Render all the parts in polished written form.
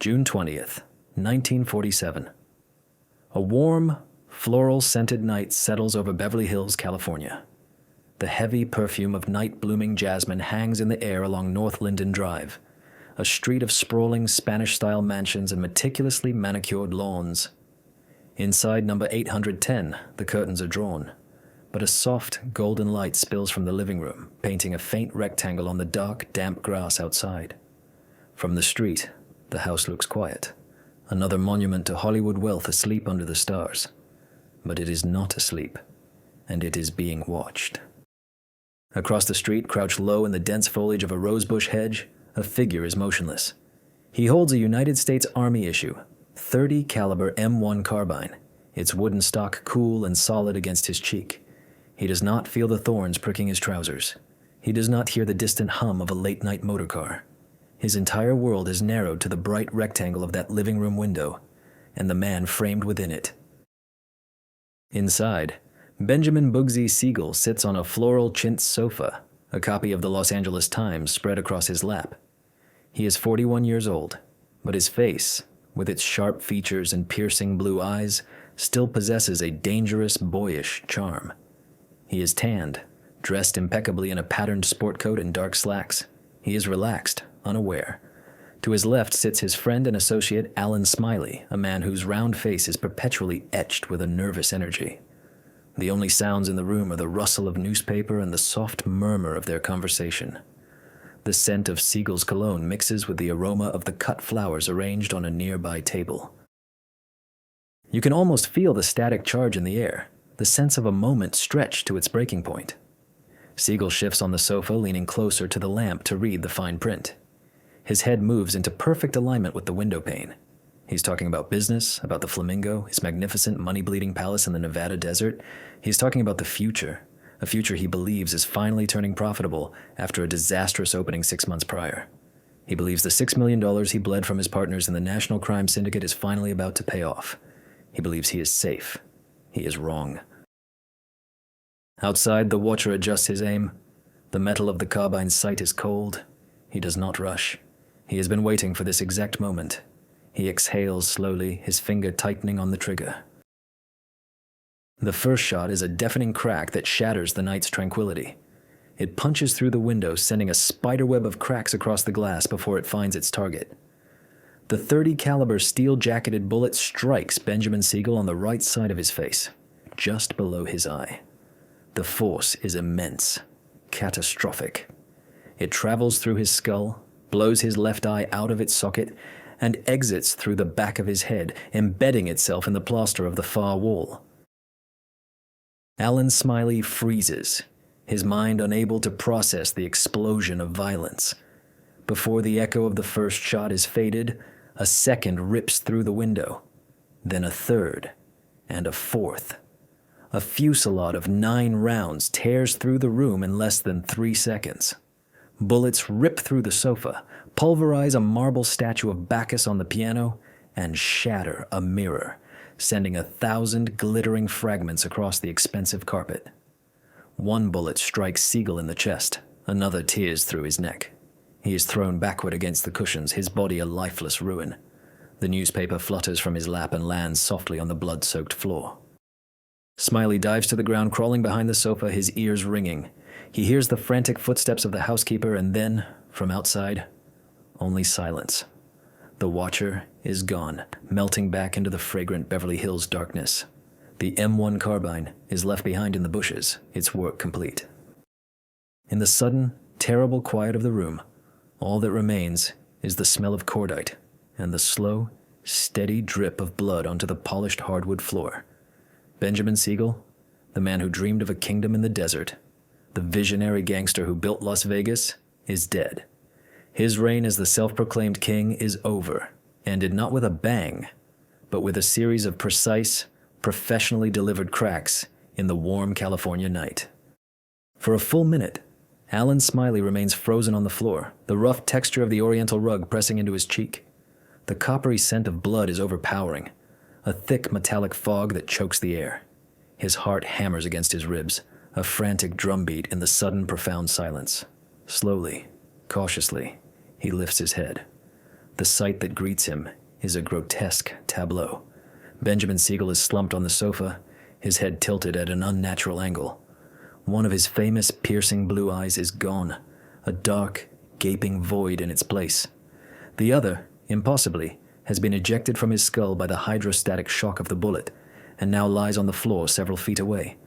June 20th, 1947. A warm, floral-scented night settles over Beverly Hills, California. The heavy perfume of night-blooming jasmine hangs in the air along North Linden Drive, a street of sprawling Spanish-style mansions and meticulously manicured lawns. Inside number 810, the curtains are drawn, but a soft, golden light spills from the living room, painting a faint rectangle on the dark, damp grass outside. From the street, the house looks quiet, another monument to Hollywood wealth asleep under the stars. But it is not asleep, and it is being watched. Across the street, crouched low in the dense foliage of a rosebush hedge, a figure is motionless. He holds a United States Army issue, .30 caliber M1 carbine, its wooden stock cool and solid against his cheek. He does not feel the thorns pricking his trousers. He does not hear the distant hum of a late-night motor car. His entire world is narrowed to the bright rectangle of that living room window, and the man framed within it. Inside, Benjamin Bugsy Siegel sits on a floral chintz sofa, a copy of the Los Angeles Times spread across his lap. He is 41 years old, but his face, with its sharp features and piercing blue eyes, still possesses a dangerous, boyish charm. He is tanned, dressed impeccably in a patterned sport coat and dark slacks. He is relaxed, unaware. To his left sits his friend and associate Alan Smiley, a man whose round face is perpetually etched with a nervous energy. The only sounds in the room are the rustle of newspaper and the soft murmur of their conversation. The scent of Siegel's cologne mixes with the aroma of the cut flowers arranged on a nearby table. You can almost feel the static charge in the air, the sense of a moment stretched to its breaking point. Siegel shifts on the sofa, leaning closer to the lamp to read the fine print. His head moves into perfect alignment with the window pane. He's talking about business, about the Flamingo, his magnificent money-bleeding palace in the Nevada desert. He's talking about the future, a future he believes is finally turning profitable after a disastrous opening 6 months prior. He believes the $6 million he bled from his partners in the National Crime Syndicate is finally about to pay off. He believes he is safe. He is wrong. Outside, the watcher adjusts his aim. The metal of the carbine's sight is cold. He does not rush. He has been waiting for this exact moment. He exhales slowly, his finger tightening on the trigger. The first shot is a deafening crack that shatters the night's tranquility. It punches through the window, sending a spiderweb of cracks across the glass before it finds its target. The .30 caliber steel-jacketed bullet strikes Benjamin Siegel on the right side of his face, just below his eye. The force is immense, catastrophic. It travels through his skull, blows his left eye out of its socket, and exits through the back of his head, embedding itself in the plaster of the far wall. Alan Smiley freezes, his mind unable to process the explosion of violence. Before the echo of the first shot is faded, a second rips through the window, then a third, and a fourth. A fusillade of 9 rounds tears through the room in less than 3 seconds. Bullets rip through the sofa, pulverize a marble statue of Bacchus on the piano, and shatter a mirror, sending 1,000 glittering fragments across the expensive carpet. One bullet strikes Siegel in the chest, another tears through his neck. He is thrown backward against the cushions, his body a lifeless ruin. The newspaper flutters from his lap and lands softly on the blood-soaked floor. Smiley dives to the ground, crawling behind the sofa, his ears ringing. He hears the frantic footsteps of the housekeeper, and then, from outside, only silence. The watcher is gone, melting back into the fragrant Beverly Hills darkness. The M1 carbine is left behind in the bushes, its work complete. In the sudden, terrible quiet of the room, all that remains is the smell of cordite and the slow, steady drip of blood onto the polished hardwood floor. Benjamin Siegel, the man who dreamed of a kingdom in the desert, the visionary gangster who built Las Vegas, is dead. His reign as the self-proclaimed king is over, ended not with a bang, but with a series of precise, professionally delivered cracks in the warm California night. For a full minute, Alan Smiley remains frozen on the floor, the rough texture of the oriental rug pressing into his cheek. The coppery scent of blood is overpowering, a thick metallic fog that chokes the air. His heart hammers against his ribs, a frantic drumbeat in the sudden profound silence. Slowly, cautiously, he lifts his head. The sight that greets him is a grotesque tableau. Benjamin Siegel is slumped on the sofa, his head tilted at an unnatural angle. One of his famous piercing blue eyes is gone, a dark, gaping void in its place. The other, impossibly, has been ejected from his skull by the hydrostatic shock of the bullet, and now lies on the floor several feet away,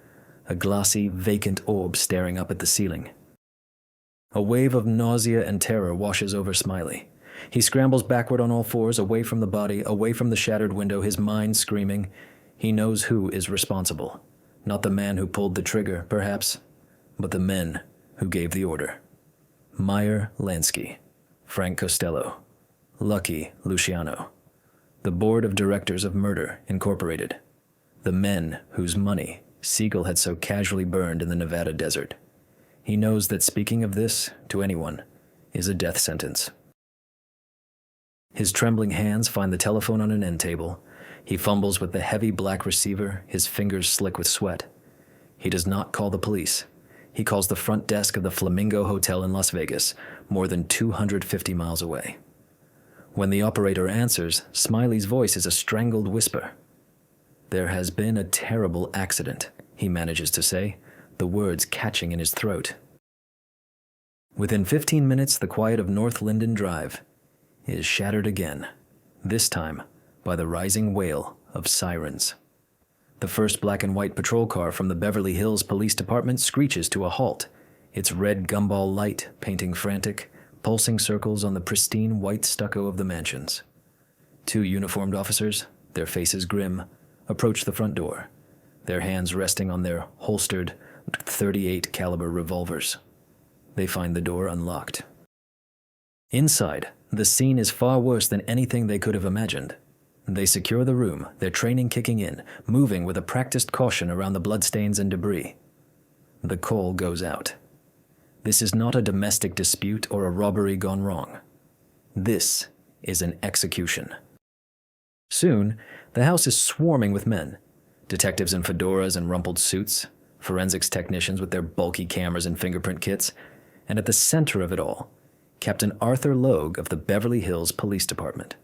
a glassy, vacant orb staring up at the ceiling. A wave of nausea and terror washes over Smiley. He scrambles backward on all fours, away from the body, away from the shattered window, his mind screaming. He knows who is responsible. Not the man who pulled the trigger, perhaps, but the men who gave the order. Meyer Lansky, Frank Costello, Lucky Luciano, the Board of Directors of Murder, Incorporated, the men whose money Siegel had so casually burned in the Nevada desert. He knows that speaking of this to anyone is a death sentence. His trembling hands find the telephone on an end table. He fumbles with the heavy black receiver, his fingers slick with sweat. He does not call the police. He calls the front desk of the Flamingo Hotel in Las Vegas, more than 250 miles away. When the operator answers, Smiley's voice is a strangled whisper. "There has been a terrible accident," he manages to say, the words catching in his throat. Within 15 minutes, the quiet of North Linden Drive is shattered again, this time by the rising wail of sirens. The first black and white patrol car from the Beverly Hills Police Department screeches to a halt, its red gumball light painting frantic, pulsing circles on the pristine white stucco of the mansions. Two uniformed officers, their faces grim, approach the front door, their hands resting on their holstered .38 caliber revolvers. They find the door unlocked. Inside, the scene is far worse than anything they could have imagined. They secure the room, their training kicking in, moving with a practiced caution around the bloodstains and debris. The call goes out. This is not a domestic dispute or a robbery gone wrong. This is an execution. Soon, the house is swarming with men. Detectives in fedoras and rumpled suits, forensics technicians with their bulky cameras and fingerprint kits, and at the center of it all, Captain Arthur Logue of the Beverly Hills Police Department.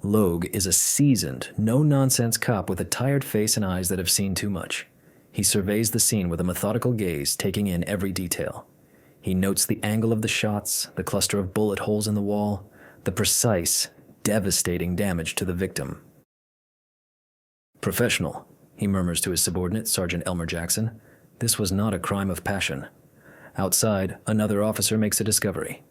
Logue is a seasoned, no-nonsense cop with a tired face and eyes that have seen too much. He surveys the scene with a methodical gaze, taking in every detail. He notes the angle of the shots, the cluster of bullet holes in the wall, the precise, devastating damage to the victim. "Professional," he murmurs to his subordinate, Sergeant Elmer Jackson. "This was not a crime of passion." Outside, another officer makes a discovery.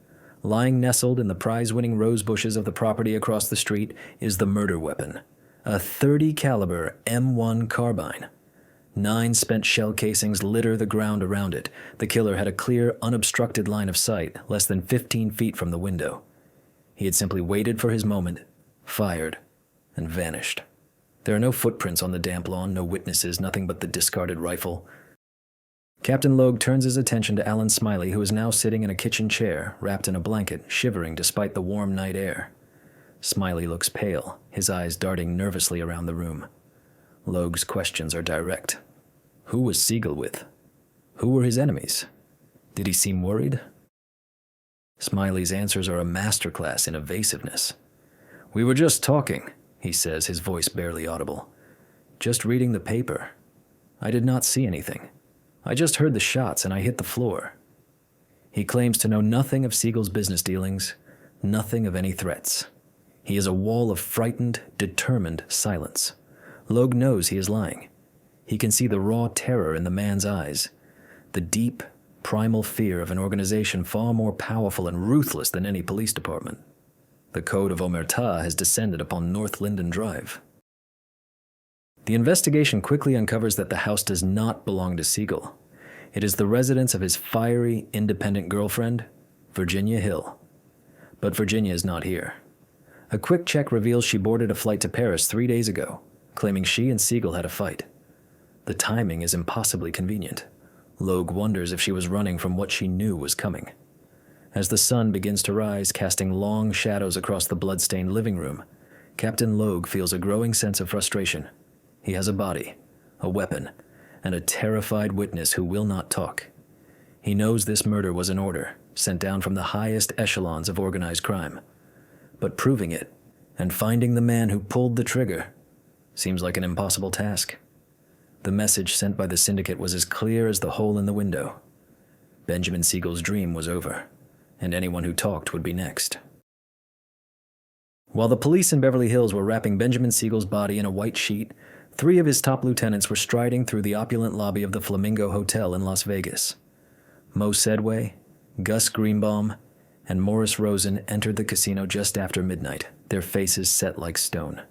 Lying nestled in the prize-winning rose bushes of the property across the street is the murder weapon, a .30 caliber M1 carbine. 9 spent shell casings litter the ground around it. The killer had a clear, unobstructed line of sight, less than 15 feet from the window. He had simply waited for his moment, fired, and vanished. There are no footprints on the damp lawn, no witnesses, nothing but the discarded rifle. Captain Logue turns his attention to Alan Smiley, who is now sitting in a kitchen chair, wrapped in a blanket, shivering despite the warm night air. Smiley looks pale, his eyes darting nervously around the room. Logue's questions are direct. Who was Siegel with? Who were his enemies? Did he seem worried? Smiley's answers are a masterclass in evasiveness. "We were just talking," he says, his voice barely audible. "Just reading the paper. I did not see anything. I just heard the shots and I hit the floor." He claims to know nothing of Siegel's business dealings, nothing of any threats. He is a wall of frightened, determined silence. Logue knows he is lying. He can see the raw terror in the man's eyes, the deep, primal fear of an organization far more powerful and ruthless than any police department. The code of Omerta has descended upon North Linden Drive. The investigation quickly uncovers that the house does not belong to Siegel. It is the residence of his fiery, independent girlfriend, Virginia Hill. But Virginia is not here. A quick check reveals she boarded a flight to Paris 3 days ago, claiming she and Siegel had a fight. The timing is impossibly convenient. Logue wonders if she was running from what she knew was coming. As the sun begins to rise, casting long shadows across the blood-stained living room, Captain Logue feels a growing sense of frustration. He has a body, a weapon, and a terrified witness who will not talk. He knows this murder was an order, sent down from the highest echelons of organized crime. but proving it and finding the man who pulled the trigger seems like an impossible task. The message sent by the syndicate was as clear as the hole in the window. Benjamin Siegel's dream was over, and anyone who talked would be next. While the police in Beverly Hills were wrapping Benjamin Siegel's body in a white sheet, 3 of his top lieutenants were striding through the opulent lobby of the Flamingo Hotel in Las Vegas. Mo Sedway, Gus Greenbaum, and Morris Rosen entered the casino just after midnight, their faces set like stone.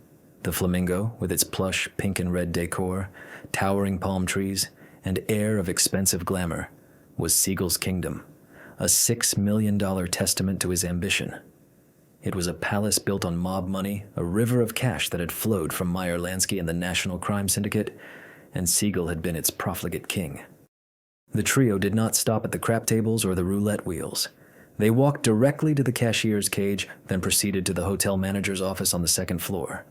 The Flamingo, with its plush pink and red decor, towering palm trees, and air of expensive glamour, was Siegel's kingdom, a $6 million testament to his ambition. It was a palace built on mob money, a river of cash that had flowed from Meyer Lansky and the National Crime Syndicate, and Siegel had been its profligate king. The trio did not stop at the crap tables or the roulette wheels. They walked directly to the cashier's cage, then proceeded to the hotel manager's office on the second floor.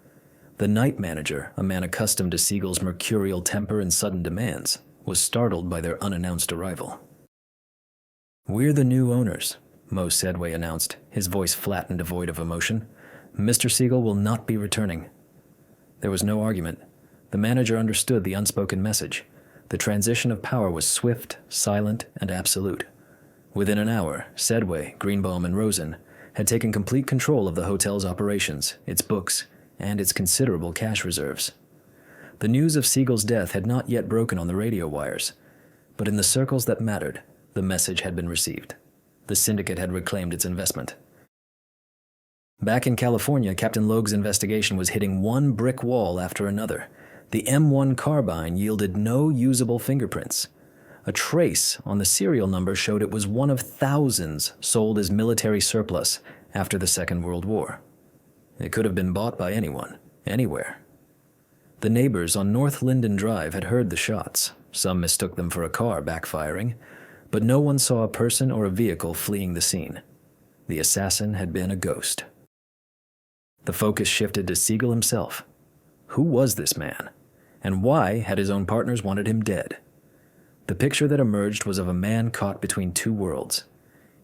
The night manager, a man accustomed to Siegel's mercurial temper and sudden demands, was startled by their unannounced arrival. "We're the new owners," Mo Sedway announced, his voice flat and devoid of emotion. "Mr. Siegel will not be returning." There was no argument. The manager understood the unspoken message. The transition of power was swift, silent, and absolute. Within an hour, Sedway, Greenbaum, and Rosen had taken complete control of the hotel's operations, its books, and its considerable cash reserves. The news of Siegel's death had not yet broken on the radio wires, but in the circles that mattered, the message had been received. The syndicate had reclaimed its investment. Back in California, Captain Logue's investigation was hitting one brick wall after another. The M1 carbine yielded no usable fingerprints. A trace on the serial number showed it was one of thousands sold as military surplus after the Second World War. It could have been bought by anyone, anywhere. The neighbors on North Linden Drive had heard the shots. Some mistook them for a car backfiring, but no one saw a person or a vehicle fleeing the scene. The assassin had been a ghost. The focus shifted to Siegel himself. Who was this man? And why had his own partners wanted him dead? The picture that emerged was of a man caught between two worlds.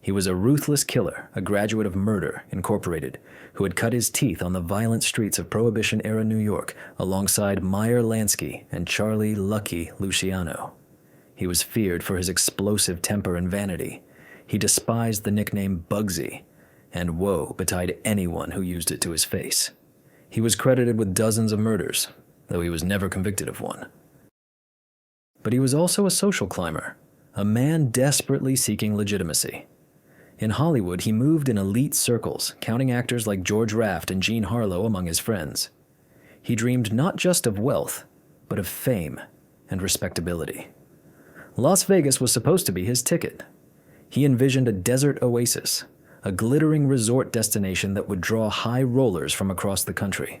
He was a ruthless killer, a graduate of Murder, Incorporated, who had cut his teeth on the violent streets of Prohibition-era New York alongside Meyer Lansky and Charlie Lucky Luciano. He was feared for his explosive temper and vanity. He despised the nickname Bugsy, and woe betide anyone who used it to his face. He was credited with dozens of murders, though he was never convicted of one. But he was also a social climber, a man desperately seeking legitimacy. In Hollywood, he moved in elite circles, counting actors like George Raft and Jean Harlow among his friends. He dreamed not just of wealth, but of fame and respectability. Las Vegas was supposed to be his ticket. He envisioned a desert oasis, a glittering resort destination that would draw high rollers from across the country.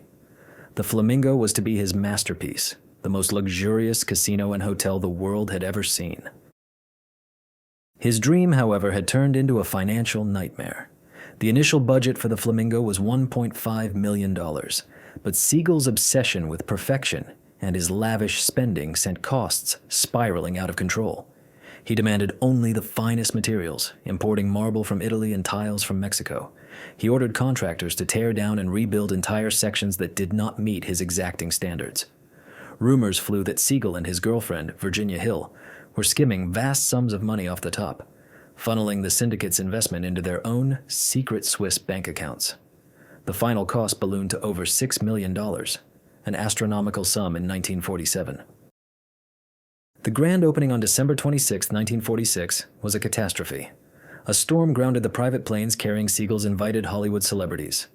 The Flamingo was to be his masterpiece, the most luxurious casino and hotel the world had ever seen. His dream, however, had turned into a financial nightmare. The initial budget for the Flamingo was $1.5 million, but Siegel's obsession with perfection and his lavish spending sent costs spiraling out of control. He demanded only the finest materials, importing marble from Italy and tiles from Mexico. He ordered contractors to tear down and rebuild entire sections that did not meet his exacting standards. Rumors flew that Siegel and his girlfriend, Virginia Hill, were skimming vast sums of money off the top, funneling the syndicate's investment into their own secret Swiss bank accounts. The final cost ballooned to over $6 million, an astronomical sum in 1947. The grand opening on December 26, 1946, was a catastrophe. A storm grounded the private planes carrying Siegel's invited Hollywood celebrities.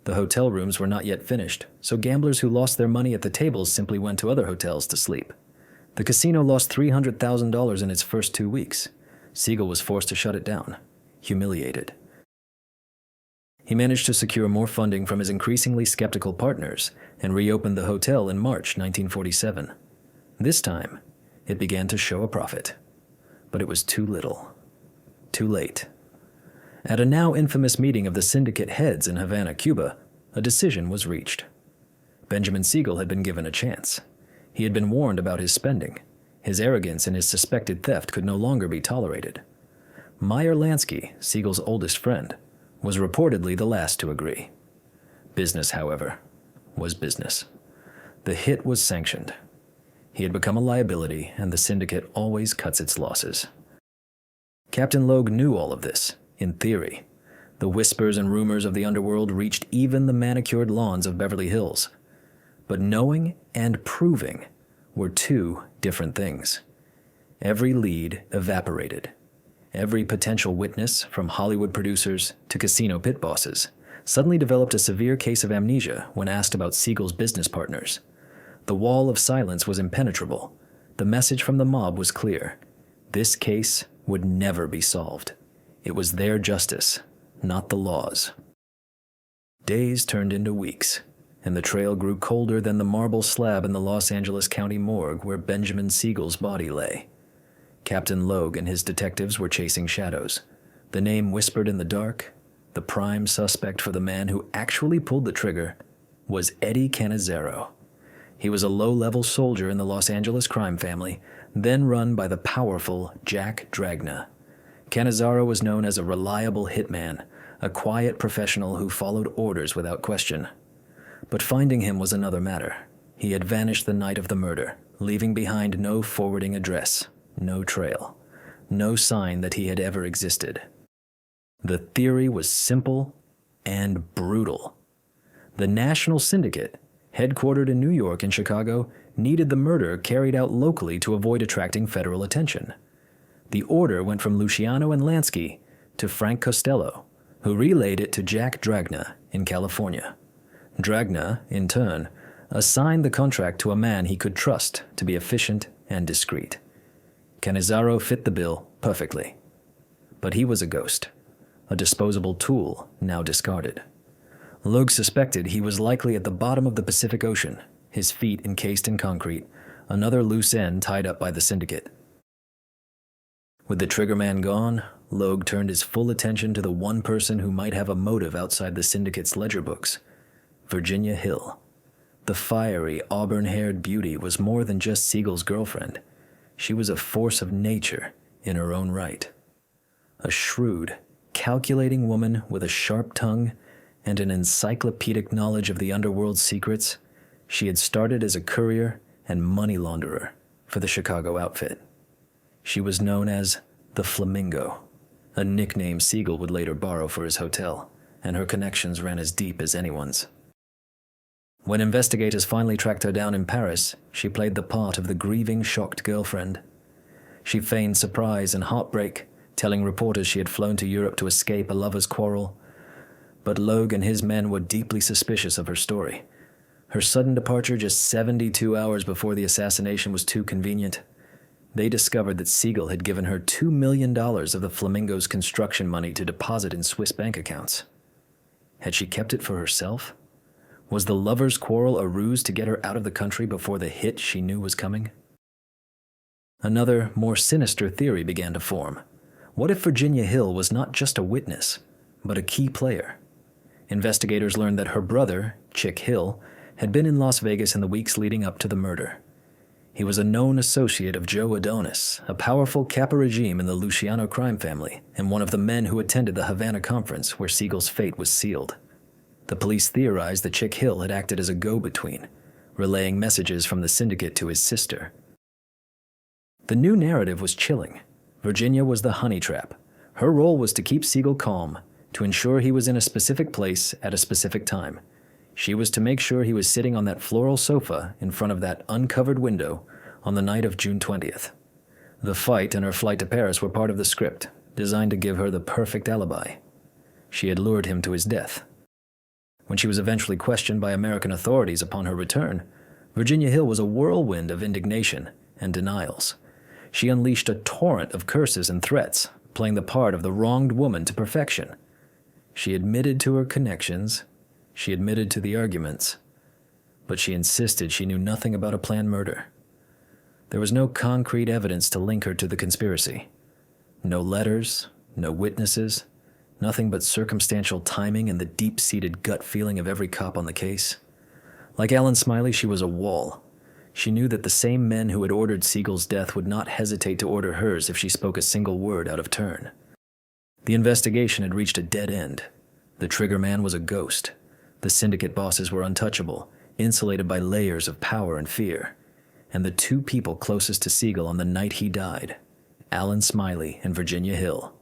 The hotel rooms were not yet finished, so gamblers who lost their money at the tables simply went to other hotels to sleep. The casino lost $300,000 in its first 2 weeks. Siegel was forced to shut it down, humiliated. He managed to secure more funding from his increasingly skeptical partners and reopened the hotel in March 1947. This time, it began to show a profit. But it was too little. Too late. At a now infamous meeting of the syndicate heads in Havana, Cuba, a decision was reached. Benjamin Siegel had been given a chance. He had been warned about his spending. His arrogance and his suspected theft could no longer be tolerated. Meyer Lansky, Siegel's oldest friend, was reportedly the last to agree. Business, however, was business. The hit was sanctioned. He had become a liability, and the syndicate always cuts its losses. Captain Logue knew all of this, in theory. The whispers and rumors of the underworld reached even the manicured lawns of Beverly Hills. But knowing and proving were two different things. Every lead evaporated. Every potential witness, from Hollywood producers to casino pit bosses, suddenly developed a severe case of amnesia when asked about Siegel's business partners. The wall of silence was impenetrable. The message from the mob was clear. This case would never be solved. It was their justice, not the law's. Days turned into weeks, and the trail grew colder than the marble slab in the Los Angeles County morgue where Benjamin Siegel's body lay. Captain Logue and his detectives were chasing shadows. The name whispered in the dark, the prime suspect for the man who actually pulled the trigger, was Eddie Cannizzaro. He was a low-level soldier in the Los Angeles crime family, then run by the powerful Jack Dragna. Cannizzaro was known as a reliable hitman, a quiet professional who followed orders without question. But finding him was another matter. He had vanished the night of the murder, leaving behind no forwarding address, no trail, no sign that he had ever existed. The theory was simple and brutal. The National Syndicate, headquartered in New York and Chicago, needed the murder carried out locally to avoid attracting federal attention. The order went from Luciano and Lansky to Frank Costello, who relayed it to Jack Dragna in California. Dragna, in turn, assigned the contract to a man he could trust to be efficient and discreet. Cannizzaro fit the bill perfectly. But he was a ghost, a disposable tool now discarded. Logue suspected he was likely at the bottom of the Pacific Ocean, his feet encased in concrete, another loose end tied up by the syndicate. With the triggerman gone, Logue turned his full attention to the one person who might have a motive outside the syndicate's ledger books, Virginia Hill. The fiery, auburn-haired beauty was more than just Siegel's girlfriend. She was a force of nature in her own right. A shrewd, calculating woman with a sharp tongue and an encyclopedic knowledge of the underworld's secrets, she had started as a courier and money launderer for the Chicago outfit. She was known as the Flamingo, a nickname Siegel would later borrow for his hotel, and her connections ran as deep as anyone's. When investigators finally tracked her down in Paris, she played the part of the grieving, shocked girlfriend. She feigned surprise and heartbreak, telling reporters she had flown to Europe to escape a lover's quarrel. But Logue and his men were deeply suspicious of her story. Her sudden departure just 72 hours before the assassination was too convenient. They discovered that Siegel had given her $2 million of the Flamingo's construction money to deposit in Swiss bank accounts. Had she kept it for herself? Was the lover's quarrel a ruse to get her out of the country before the hit she knew was coming? Another, more sinister theory began to form. What if Virginia Hill was not just a witness, but a key player? Investigators learned that her brother, Chick Hill, had been in Las Vegas in the weeks leading up to the murder. He was a known associate of Joe Adonis, a powerful Kappa regime in the Luciano crime family, and one of the men who attended the Havana conference where Siegel's fate was sealed. The police theorized that Chick Hill had acted as a go-between, relaying messages from the syndicate to his sister. The new narrative was chilling. Virginia was the honey trap. Her role was to keep Siegel calm, to ensure he was in a specific place at a specific time. She was to make sure he was sitting on that floral sofa in front of that uncovered window on the night of June 20th. The fight and her flight to Paris were part of the script, designed to give her the perfect alibi. She had lured him to his death. When she was eventually questioned by American authorities upon her return, Virginia Hill was a whirlwind of indignation and denials. She unleashed a torrent of curses and threats, playing the part of the wronged woman to perfection. She admitted to her connections, she admitted to the arguments, but she insisted she knew nothing about a planned murder. There was no concrete evidence to link her to the conspiracy. No letters, no witnesses, nothing but circumstantial timing and the deep-seated gut feeling of every cop on the case. Like Alan Smiley, she was a wall. She knew that the same men who had ordered Siegel's death would not hesitate to order hers if she spoke a single word out of turn. The investigation had reached a dead end. The triggerman was a ghost. The syndicate bosses were untouchable, insulated by layers of power and fear. And the two people closest to Siegel on the night he died, Alan Smiley and Virginia Hill,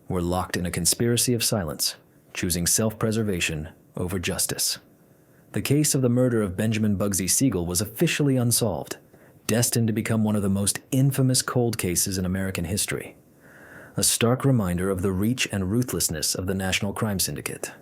were locked in a conspiracy of silence, choosing self-preservation over justice. The case of the murder of Benjamin Bugsy Siegel was officially unsolved, destined to become one of the most infamous cold cases in American history. A stark reminder of the reach and ruthlessness of the National Crime Syndicate.